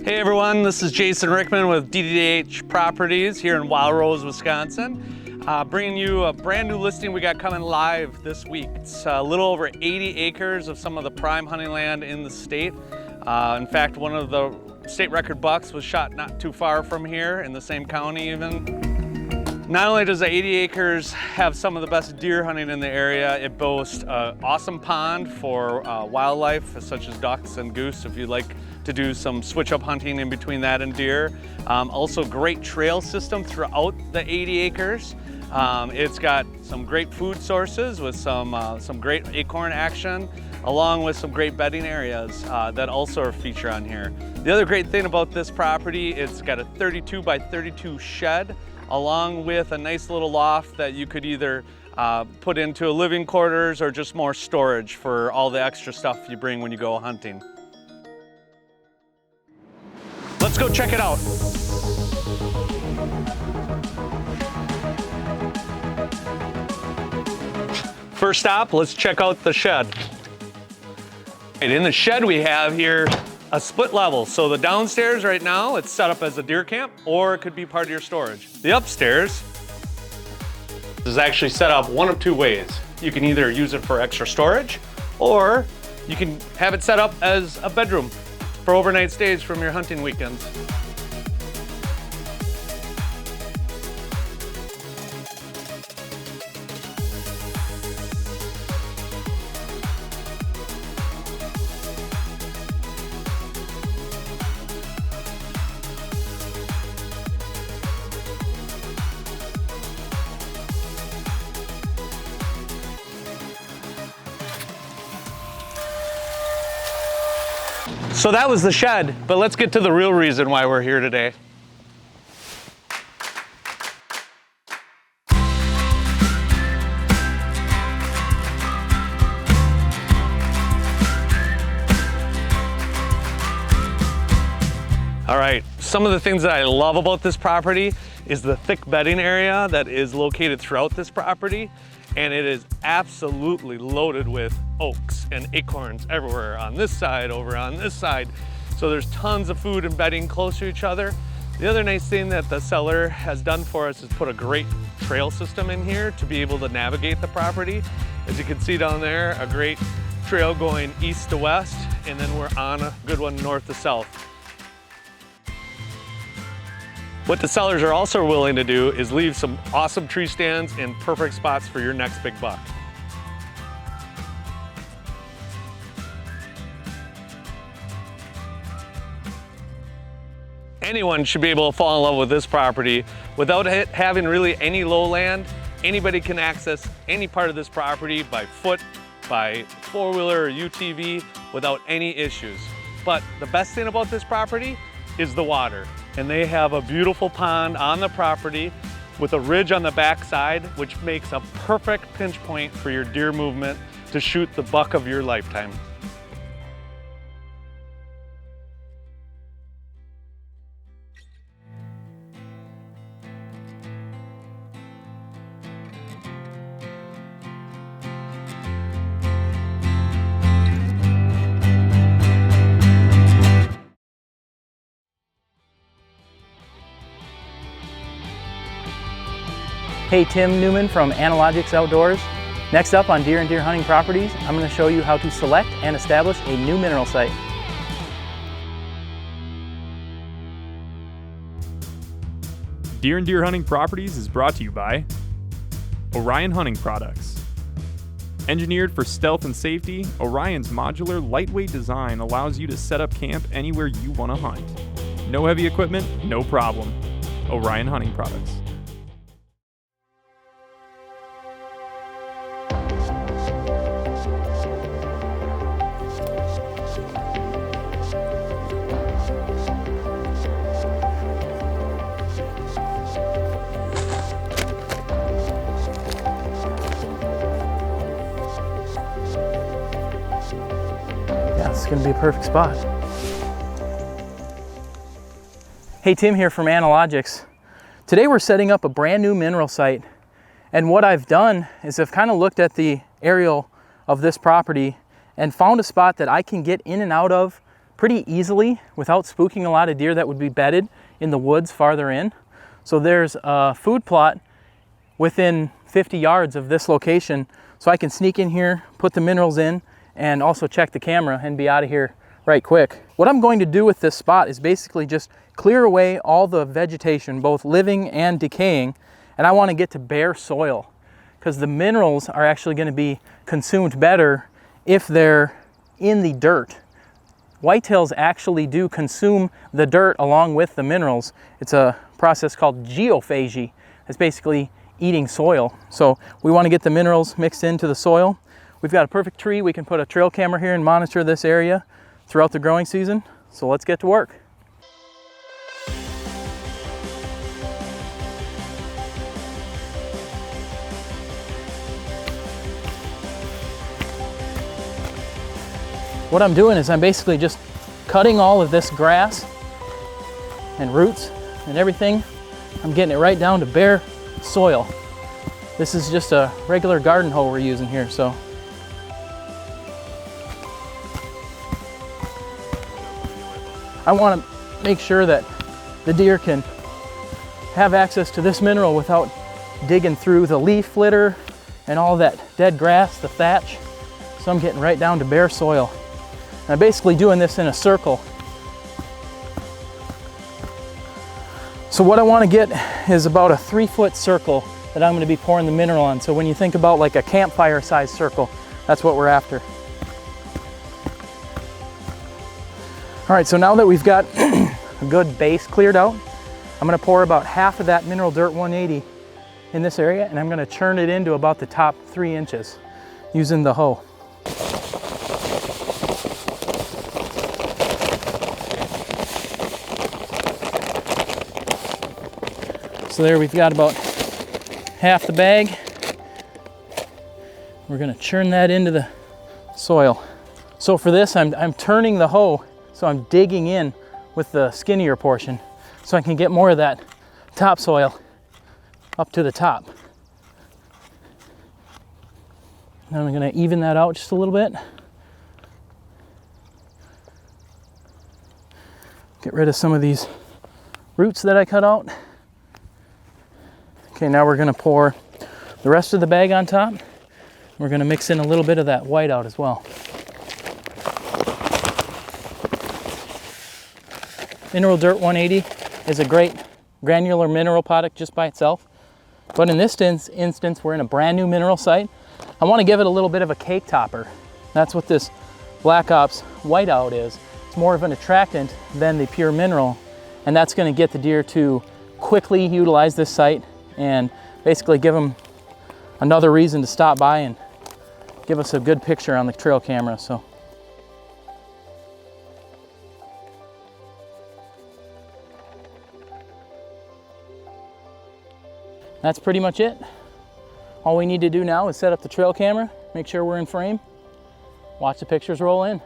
Hey everyone, this is Jason Rickman with DDH Properties here in Wild Rose, Wisconsin. Bringing you a brand new listing we got coming live this week. It's a little over 80 acres of some of the prime hunting land in the state. In fact, one of the state record bucks was shot not too far from here in the same county even. Not only does the 80 acres have some of the best deer hunting in the area, it boasts an awesome pond for wildlife such as ducks and goose if you'd like to do some switch-up hunting in between that and deer. Also great trail system throughout the 80 acres. It's got some great food sources with some great acorn action, along with some great bedding areas that also are featured on here. The other great thing about this property, it's got a 32 by 32 shed, along with a nice little loft that you could either put into a living quarters or just more storage for all the extra stuff you bring when you go hunting. Let's go check it out. First stop, let's check out the shed. In the shed we have here a split level. So the downstairs right now, it's set up as a deer camp, or it could be part of your storage. The upstairs is actually set up one of two ways. You can either use it for extra storage, or you can have it set up as a bedroom for overnight stays from your hunting weekends. So that was the shed, but let's get to the real reason why we're here today. All right, some of the things that I love about this property is the thick bedding area that is located throughout this property. And it is absolutely loaded with oaks and acorns everywhere on this side, over on this side. So there's tons of food and bedding close to each other. The other nice thing that the seller has done for us is put a great trail system in here to be able to navigate the property. As you can see down there, a great trail going east to west, and then we're on a good one north to south. What the sellers are also willing to do is leave some awesome tree stands in perfect spots for your next big buck. Anyone should be able to fall in love with this property. Without it having really any lowland, anybody can access any part of this property by foot, by four-wheeler or UTV without any issues. But the best thing about this property is the water. And they have a beautiful pond on the property with a ridge on the backside, which makes a perfect pinch point for your deer movement to shoot the buck of your lifetime. Hey, Tim Newman from Analogics Outdoors. Next up on Deer and Deer Hunting Properties, I'm going to show you how to select and establish a new mineral site. Deer and Deer Hunting Properties is brought to you by Orion Hunting Products. Engineered for stealth and safety, Orion's modular, lightweight design allows you to set up camp anywhere you want to hunt. No heavy equipment, no problem. Orion Hunting Products. It's going to be a perfect spot. Hey, Tim here from Analogics. Today we're setting up a brand new mineral site, and what I've done is I've kind of looked at the aerial of this property and found a spot that I can get in and out of pretty easily without spooking a lot of deer that would be bedded in the woods farther in. So there's a food plot within 50 yards of this location, so I can sneak in here, put the minerals in, and also check the camera and be out of here right quick. What I'm going to do with this spot is basically just clear away all the vegetation, both living and decaying, and I want to get to bare soil because the minerals are actually going to be consumed better if they're in the dirt. Whitetails actually do consume the dirt along with the minerals. It's a process called geophagy. It's basically eating soil. So we want to get the minerals mixed into the soil. We've got a perfect tree. We can put a trail camera here and monitor this area throughout the growing season. So let's get to work. What I'm doing is I'm basically just cutting all of this grass and roots and everything. I'm getting it right down to bare soil. This is just a regular garden hoe we're using here, so. I want to make sure that the deer can have access to this mineral without digging through the leaf litter and all that dead grass, the thatch. So I'm getting right down to bare soil. And I'm basically doing this in a circle. So what I want to get is about a 3-foot circle that I'm going to be pouring the mineral on. So when you think about like a campfire size circle, that's what we're after. All right, so now that we've got a good base cleared out, I'm going to pour about half of that mineral dirt 180 in this area, and I'm going to churn it into about the top 3 inches using the hoe. So there we've got about half the bag. We're gonna churn that into the soil. So for this, I'm turning the hoe, so I'm digging in with the skinnier portion so I can get more of that topsoil up to the top. Now I'm gonna even that out just a little bit. Get rid of some of these roots that I cut out. Okay, now we're gonna pour the rest of the bag on top. We're gonna mix in a little bit of that white out as well. Mineral Dirt 180 is a great granular mineral product just by itself. But in this instance, we're in a brand new mineral site. I wanna give it a little bit of a cake topper. That's what this Black Ops whiteout is. It's more of an attractant than the pure mineral. And that's gonna get the deer to quickly utilize this site and basically give them another reason to stop by and give us a good picture on the trail camera. So that's pretty much it. All we need to do now is set up the trail camera, make sure we're in frame, watch the pictures roll in.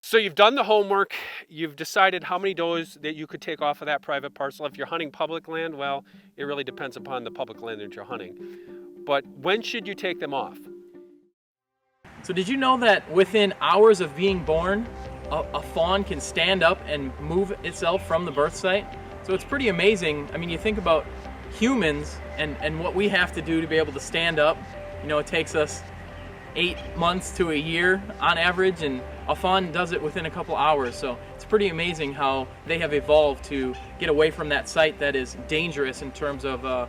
So you've done the homework, you've decided how many does that you could take off of that private parcel. If you're hunting public land, well, it really depends upon the public land that you're hunting. But when should you take them off? So did you know that within hours of being born, a fawn can stand up and move itself from the birth site? So it's pretty amazing. I mean, you think about humans and what we have to do to be able to stand up. You know, it takes us 8 months to a year on average, and a fawn does it within a couple hours. So it's pretty amazing how they have evolved to get away from that site that is dangerous in terms of a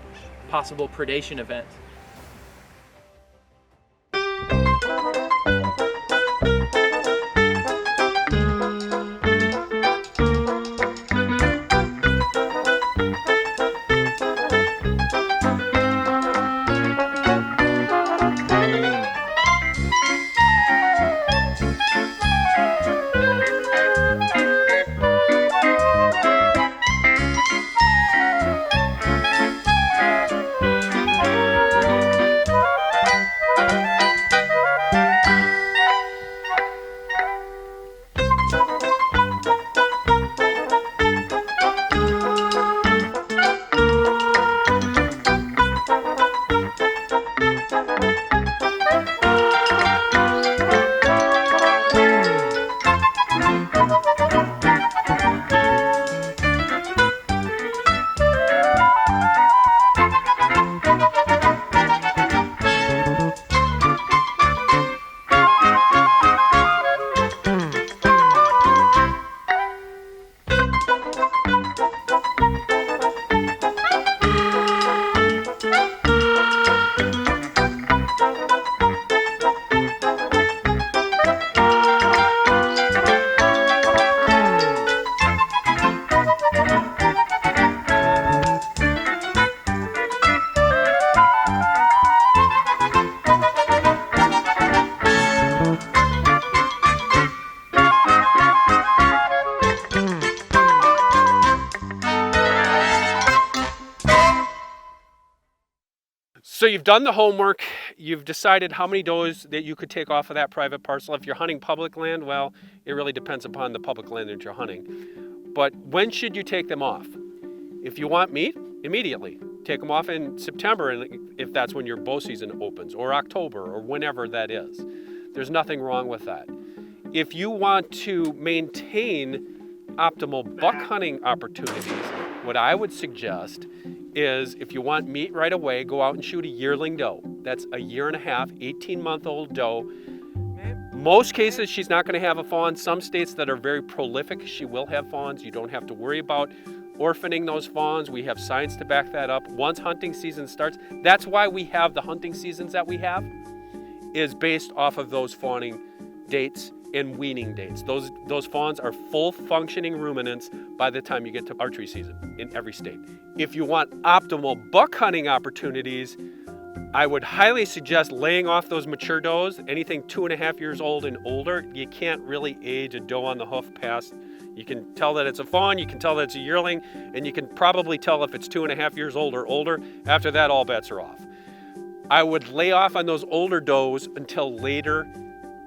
possible predation event. So you've done the homework, you've decided how many does that you could take off of that private parcel. If you're hunting public land, well, it really depends upon the public land that you're hunting. But when should you take them off? If you want meat, immediately. Take them off in September, and if that's when your bow season opens, or October, or whenever that is. There's nothing wrong with that. If you want to maintain optimal buck hunting opportunities, what I would suggest is if you want meat right away, go out and shoot a yearling doe. That's a year and a half, 18-month-old doe. Most cases, she's not going to have a fawn. Some states that are very prolific, she will have fawns. You don't have to worry about orphaning those fawns. We have science to back that up. Once hunting season starts, that's why we have the hunting seasons that we have, is based off of those fawning dates and weaning dates. Those fawns are full functioning ruminants by the time you get to archery season in every state. If you want optimal buck hunting opportunities, I would highly suggest laying off those mature does. Anything 2.5 years old and older, you can't really age a doe on the hoof past. You can tell that it's a fawn, you can tell that it's a yearling, and you can probably tell if it's 2.5 years old or older. After that, all bets are off. I would lay off on those older does until later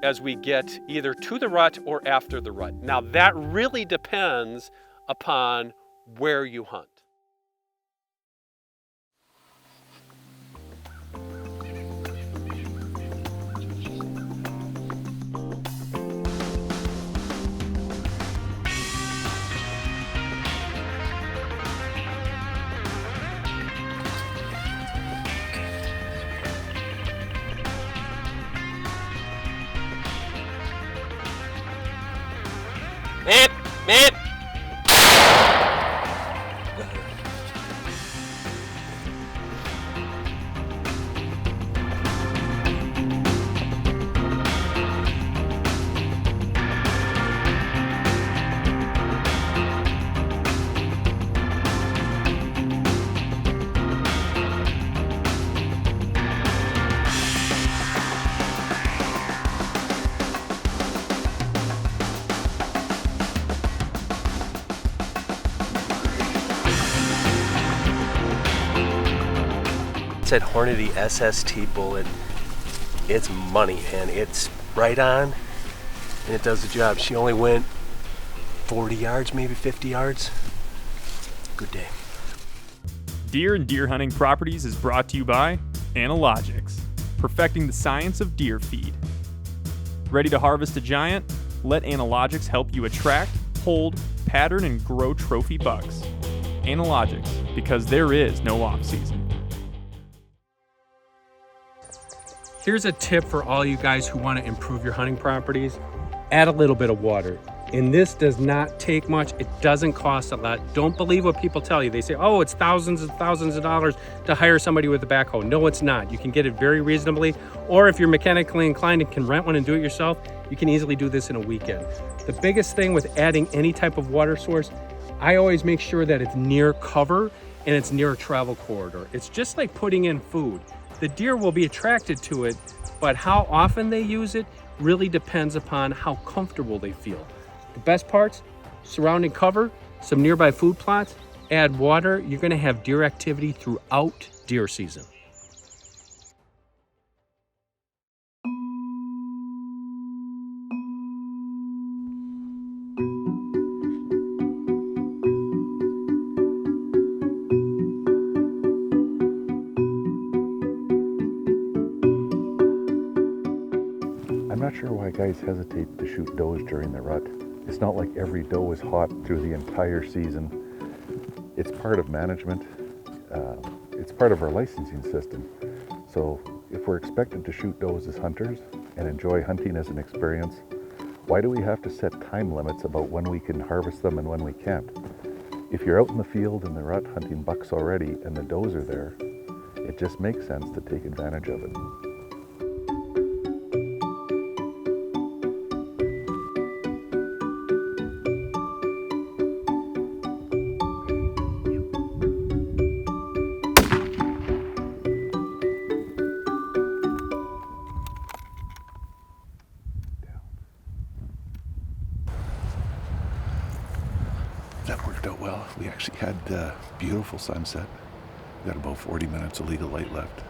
as we get either to the rut or after the rut. Now that really depends upon where you hunt. Meep, meep. That Hornady SST bullet, it's money, and it's right on, and it does the job. She only went 40 yards, maybe 50 yards. Good day. Deer and Deer Hunting Properties is brought to you by Analogics, perfecting the science of deer feed. Ready to harvest a giant? Let Analogics help you attract, hold, pattern, and grow trophy bucks. Analogics, because there is no off-season. Here's a tip for all you guys who want to improve your hunting properties. Add a little bit of water. And this does not take much. It doesn't cost a lot. Don't believe what people tell you. They say, oh, it's thousands and thousands of dollars to hire somebody with a backhoe. No, it's not. You can get it very reasonably. Or if you're mechanically inclined and can rent one and do it yourself, you can easily do this in a weekend. The biggest thing with adding any type of water source, I always make sure that it's near cover and it's near a travel corridor. It's just like putting in food. The deer will be attracted to it, but how often they use it really depends upon how comfortable they feel. The best parts, surrounding cover, some nearby food plots, add water, you're gonna have deer activity throughout deer season. I'm not sure why guys hesitate to shoot does during the rut. It's not like every doe is hot through the entire season. It's part of management. It's part of our licensing system. So if we're expected to shoot does as hunters and enjoy hunting as an experience, why do we have to set time limits about when we can harvest them and when we can't? If you're out in the field in the rut hunting bucks already and the does are there, it just makes sense to take advantage of it. That worked out well. We actually had a beautiful sunset. We got about 40 minutes of legal light left.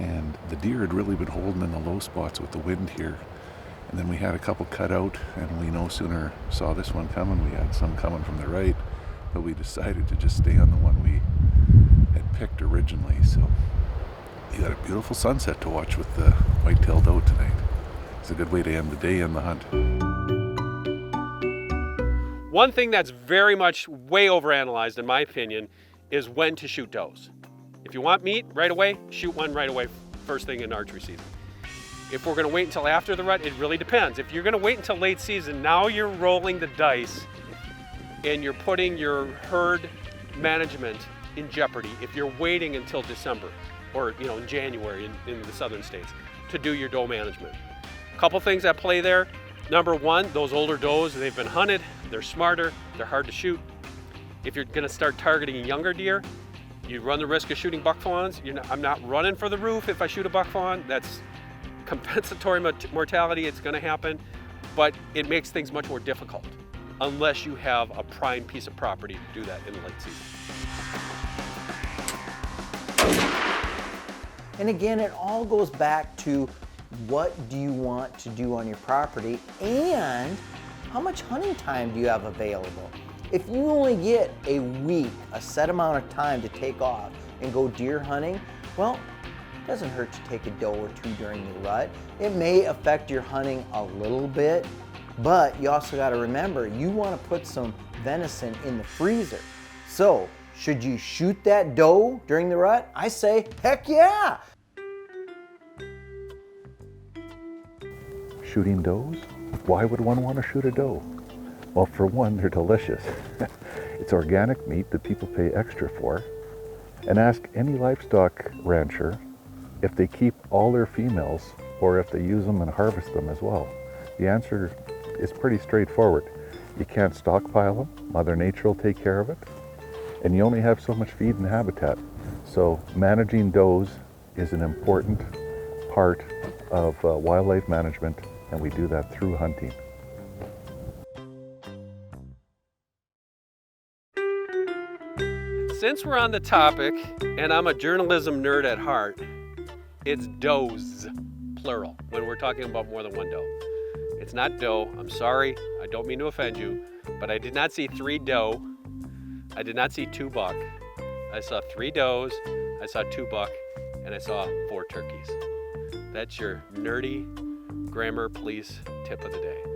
And the deer had really been holding in the low spots with the wind here. And then we had a couple cut out, and we no sooner saw this one coming, we had some coming from the right, but we decided to just stay on the one we had picked originally. So you got a beautiful sunset to watch with the white-tailed doe tonight. It's a good way to end the day and the hunt. One thing that's very much way overanalyzed, in my opinion, is when to shoot does. If you want meat right away, shoot one right away, first thing in archery season. If we're gonna wait until after the rut, it really depends. If you're gonna wait until late season, now you're rolling the dice and you're putting your herd management in jeopardy if you're waiting until December or in January in the southern states to do your doe management. A couple things at play there. Number one, those older does, they've been hunted, they're smarter, they're hard to shoot. If you're gonna start targeting younger deer, you run the risk of shooting buck fawns. I'm not running for the roof if I shoot a buck fawn. That's compensatory mortality, it's gonna happen, but it makes things much more difficult unless you have a prime piece of property to do that in the late season. And again, it all goes back to what do you want to do on your property and how much hunting time do you have available. If you only get a week, a set amount of time to take off and go deer hunting, well, it doesn't hurt to take a doe or two during the rut. It may affect your hunting a little bit, but you also got to remember, you want to put some venison in the freezer. So, should you shoot that doe during the rut? I say, heck yeah! Shooting does? Why would one want to shoot a doe? Well, for one, they're delicious. It's organic meat that people pay extra for. And ask any livestock rancher if they keep all their females or if they use them and harvest them as well. The answer is pretty straightforward. You can't stockpile them. Mother Nature will take care of it. And you only have so much feed and habitat. So managing does is an important part of wildlife management, and we do that through hunting. Since we're on the topic, and I'm a journalism nerd at heart, it's does, plural, when we're talking about more than one doe. It's not doe. I'm sorry, I don't mean to offend you, but I did not see 3 doe. I did not see 2 buck. I saw 3 does, I saw 2 buck, and I saw 4 turkeys. That's your nerdy grammar police tip of the day.